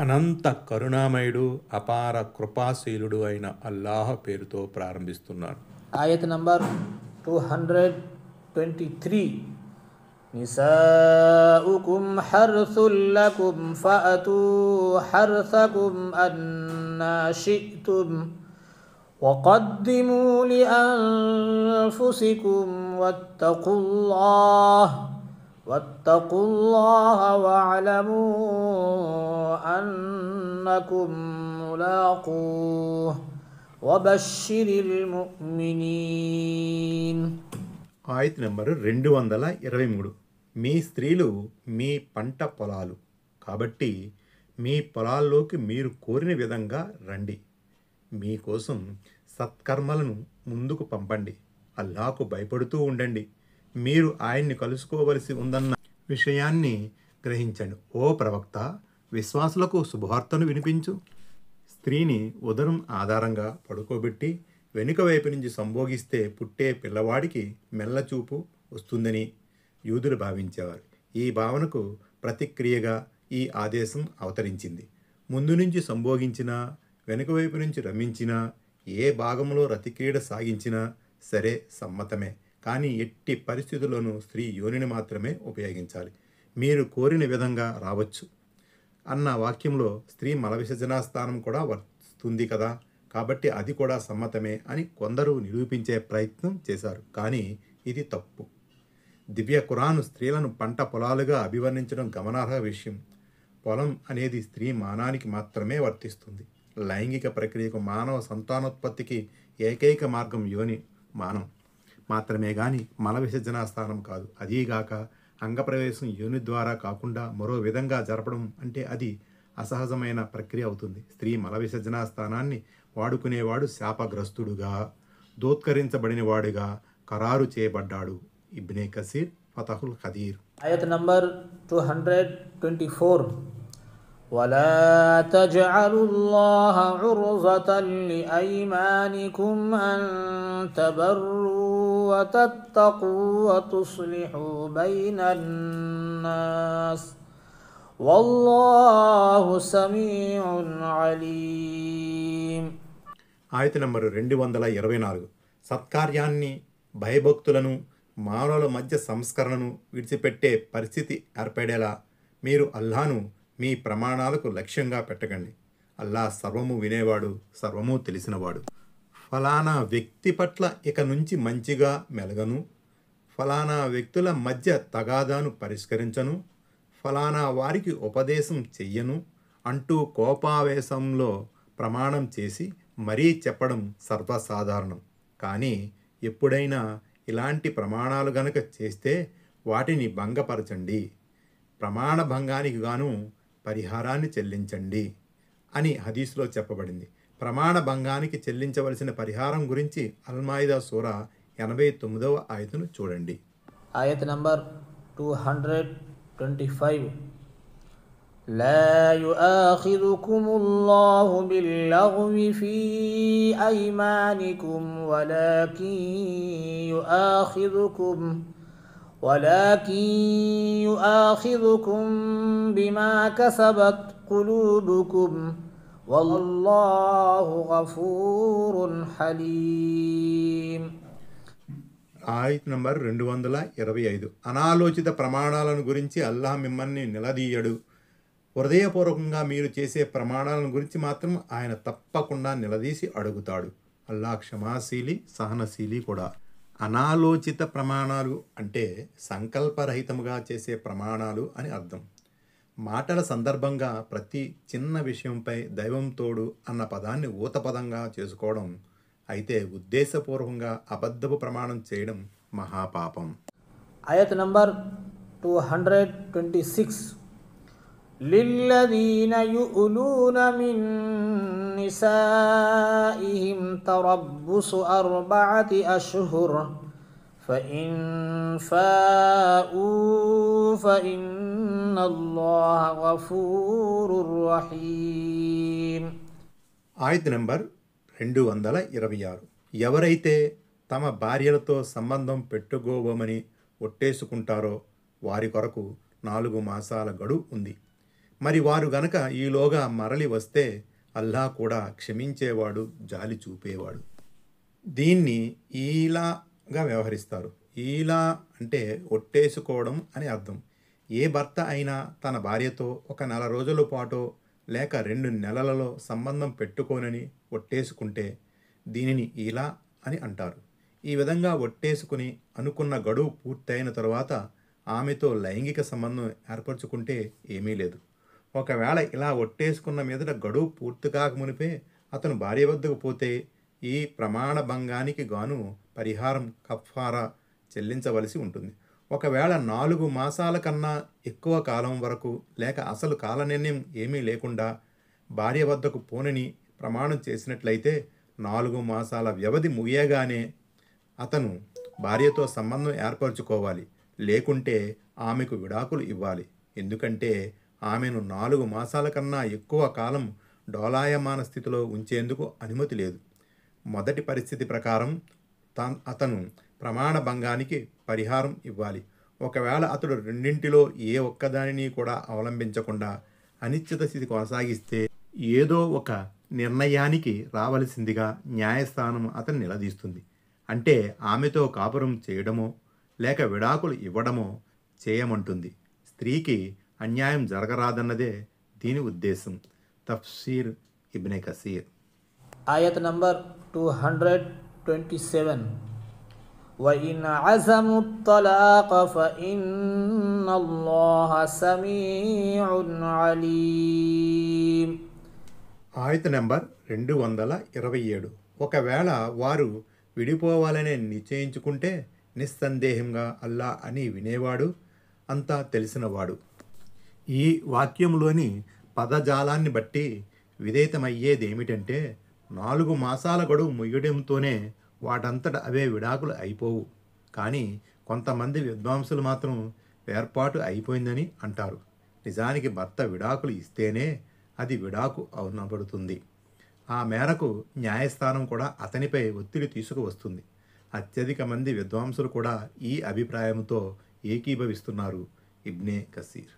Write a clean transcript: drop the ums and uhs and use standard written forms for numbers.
అనంత కరుణామయుడు అపార కృపాశీలుడు అయిన అల్లాహ్ పేరుతో ప్రారంభిస్తున్నాను. ఆయత్ నంబర్ 223. నిసాఉకుం హర్సుల్ లకుం ఫఅతూ హర్సకుం అన్నా షి'తుం వఖద్దిమూ లిఅన్ఫుసికుం వత్తఖుల్లాహ వఅలమూ అన్నకుం ములాఖూహ్ వబశ్శిరిల్ ముഅ్మినీన్. ఆయత్ నంబరు 223. మీ స్త్రీలు మీ పంట పొలాలు కాబట్టి మీ పొలాల్లోకి మీరు కోరిన విధంగా రండి. మీకోసం సత్కర్మలను ముందుకు పంపండి. అల్లాహకు భయపడుతూ ఉండండి. మీరు ఆయన్ని కలుసుకోవలసి ఉందన్న విషయాన్ని గ్రహించండి. ఓ ప్రవక్త, విశ్వాసులకు శుభవార్తను వినిపించు. స్త్రీని ఉదరం ఆధారంగా పడుకోబెట్టి వెనుక వైపు నుంచి సంభోగిస్తే పుట్టే పిల్లవాడికి మెల్లచూపు వస్తుందని యూదులు భావించేవారు. ఈ భావనకు ప్రతిక్రియగా ఈ ఆదేశం అవతరించింది. ముందు నుంచి సంభోగించినా, వెనుక వైపు నుంచి రమించినా, ఏ భాగంలో రతిక్రీడ సాగించినా సరే సమ్మతమే. కానీ ఎట్టి పరిస్థితుల్లోనూ స్త్రీ యోనిని మాత్రమే ఉపయోగించాలి. మీరు కోరిన విధంగా రావచ్చు అన్న వాక్యంలో స్త్రీ మల విసర్జనా స్థానం కూడా వస్తుంది కదా, కాబట్టి అది కూడా సమ్మతమే అని కొందరు నిరూపించే ప్రయత్నం చేశారు. కానీ ఇది తప్పు. దివ్య ఖురాన్ స్త్రీలను పంట పొలాలుగా అభివర్ణించడం గమనార్హ విషయం. పొలం అనేది స్త్రీ మానానికి మాత్రమే వర్తిస్తుంది. లైంగిక ప్రక్రియకు, మానవ సంతానోత్పత్తికి ఏకైక మార్గం యోని మానం మాత్రమే కానీ మల విసర్జనా స్థానం కాదు. అదీగాక అంగప్రవేశం యోని ద్వారా కాకుండా మరో విధంగా జరపడం అంటే అది అసహజమైన ప్రక్రియ అవుతుంది. స్త్రీ మల విసర్జనా స్థానాన్ని వాడుకునేవాడు శాపగ్రస్తుడుగా, దోత్కరించబడిన వాడుగా ఖరారు చేయబడ్డాడు. ఇబ్నే కసీర్, ఫతహుల్ ఖదీర్. ఆయత్ నంబర్ 224. వలా తజ్అలుల్లాహ ఉర్జతన్ లిఐమానికుం అన్ తబర్రు వతత్తఖూ వతుస్లిహూ బైనన్ నాస్ వల్లాహు సమీఉన్ అలీం. ఆయత నంబరు 224. సత్కార్యాన్ని, భయభక్తులను, మానవుల మధ్య సంస్కరణను విడిచిపెట్టే పరిస్థితి ఏర్పడేలా మీరు అల్లాహ్ను మీ ప్రమాణాలకు లక్ష్యంగా పెట్టకండి. అల్లాహ్ సర్వము వినేవాడు, సర్వము తెలిసినవాడు. ఫలానా వ్యక్తి పట్ల ఇక నుంచి మంచిగా మెలగను, ఫలానా వ్యక్తుల మధ్య తగాదాను పరిష్కరించను, ఫలానా వారికి ఉపదేశం చెయ్యను అంటూ కోపావేశంలో ప్రమాణం చేసి మరీ చెప్పడం సర్వసాధారణం. కానీ ఎప్పుడైనా ఇలాంటి ప్రమాణాలు గనక చేస్తే వాటిని భంగపరచండి. ప్రమాణ భంగానికి గాను పరిహారాన్ని చెల్లించండి అని హదీస్లో చెప్పబడింది. ప్రమాణ భంగానికి చెల్లించవలసిన పరిహారం గురించి అల్-మాయిదా సూరా 89వ ఆయతను చూడండి. ఆయత్ నంబర్ 225. లా యుఆఖిదుకుముల్లాహు బిల్లగ్వి ఫీ ఐమానికుం ولكن يؤاخذكم بما كسبت قلوبكم والله غفور حليم. ఆయత్ నంబర్ 225. అనాలోచిత ప్రమాణాలను గురించి అల్లాహ్ మిమ్మల్ని నిలదీయడు. హృదయపూర్వకంగా మీరు చేసే ప్రమాణాలను గురించి మాత్రం ఆయన తప్పకుండా నిలదీసి అడుగుతాడు. అల్లాహ్ క్షమాశీలి, సహనశీలి కూడా. అనాలోచిత ప్రమాణాలు అంటే సంకల్పరహితముగా చేసే ప్రమాణాలు అని అర్థం. మాటల సందర్భంగా ప్రతి చిన్న విషయంపై దైవం తోడు అన్న పదాన్ని ఊతపదంగా చేసుకోవడం, అయితే ఉద్దేశపూర్వకంగా అబద్ధపు ప్రమాణం చేయడం మహాపాపం. ఆయత్ నంబర్ 226. లిల్లదీన యు'లూన మిన్ నిసాఇహిం తరబ్బుసు 4 అష్హుర్ ఫఇన్ ఫాఊ ఫఇన్నల్లాహ గఫూరుర్ రహీమ్. ఆయత్ నంబర్ 226. ఎవరైతే తమ భార్యలతో సంబంధం పెట్టుకోవమని ఒట్టేసుకుంటారో వారి కొరకు 4 మాసాల గడువు ఉంది. మరి వారు గనక ఈలోగా మరలి వస్తే అల్లాహ్ కూడా క్షమించేవాడు, జాలి చూపేవాడు. దీన్ని ఈలాగా వ్యవహరిస్తారు. ఈలా అంటే ఒట్టేసుకోవడం అని అర్థం. ఏ భర్త అయినా తన భార్యతో ఒక నెల రోజుల పాటో లేక 2 నెలలలో సంబంధం పెట్టుకోనని ఒట్టేసుకుంటే దీనిని ఈలా అని అంటారు. ఈ విధంగా ఒట్టేసుకుని అనుకున్న గడువు పూర్తయిన తరువాత ఆమెతో లైంగిక సంబంధం ఏర్పరచుకుంటే ఏమీ లేదు. ఒకవేళ ఇలా ఒట్టేసుకున్న మీదట గడువు పూర్తి కాకమునిపే అతను భార్య వద్దకు పోతే ఈ ప్రమాణ భంగానికి గాను పరిహారం కఫారా చెల్లించవలసి ఉంటుంది. ఒకవేళ 4 మాసాల కన్నా ఎక్కువ కాలం వరకు లేక అసలు కాల నిర్ణయం ఏమీ లేకుండా భార్య వద్దకు పోనని ప్రమాణం చేసినట్లయితే 4 మాసాల వ్యవధి ముగియగానే అతను భార్యతో సంబంధం ఏర్పరచుకోవాలి. లేకుంటే ఆమెకు విడాకులు ఇవ్వాలి. ఎందుకంటే ఆమెను 4 మాసాల కన్నా ఎక్కువ కాలం డోలాయమాన స్థితిలో ఉంచేందుకు అనుమతి లేదు. మొదటి పరిస్థితి ప్రకారం అతను ప్రమాణ భంగానికి పరిహారం ఇవ్వాలి. ఒకవేళ అతడు రెండింటిలో ఏ ఒక్కదానిని కూడా అవలంబించకుండా అనిశ్చిత స్థితి కొనసాగిస్తే ఏదో ఒక నిర్ణయానికి రావలసిందిగా న్యాయస్థానం అతను నిలదీస్తుంది. అంటే ఆమెతో కాపురం చేయడమో లేక విడాకులు ఇవ్వడమో చేయమంటుంది. స్త్రీకి అన్యాయం జరగరాదన్నదే దీని ఉద్దేశం. Tafseer ఇబ్నే Kathir. Ayat number 227. وَإِنْ عَزَمُوا الطَّلَاقَ فَإِنَّ اللَّهَ سَمِيعٌ عَلِيمٌ. ఆయత number 227. ఒకవేళ వారు విడిపోవాలని నిశ్చయించుకుంటే నిస్సందేహంగా అల్లా అని వినేవాడు, అంతా తెలిసినవాడు. ఈ వాక్యంలోని పదజాలాన్ని బట్టి విధేయతమయ్యేదేమిటంటే 4 మాసాల గడువు ముగియడంతోనే వాటంతట అవే విడాకులు అయిపోవు. కానీ కొంతమంది విద్వాంసులు మాత్రం ఏర్పాటు అయిపోయిందని అంటారు. నిజానికి భర్త విడాకులు ఇస్తేనే అది విడాకు అనబడుతుంది. ఆ మేరకు న్యాయస్థానం కూడా అతనిపై ఒత్తిడి తీసుకువస్తుంది. అత్యధిక మంది విద్వాంసులు కూడా ఈ అభిప్రాయంతో ఏకీభవిస్తున్నారు. ఇబ్నే కసీర్.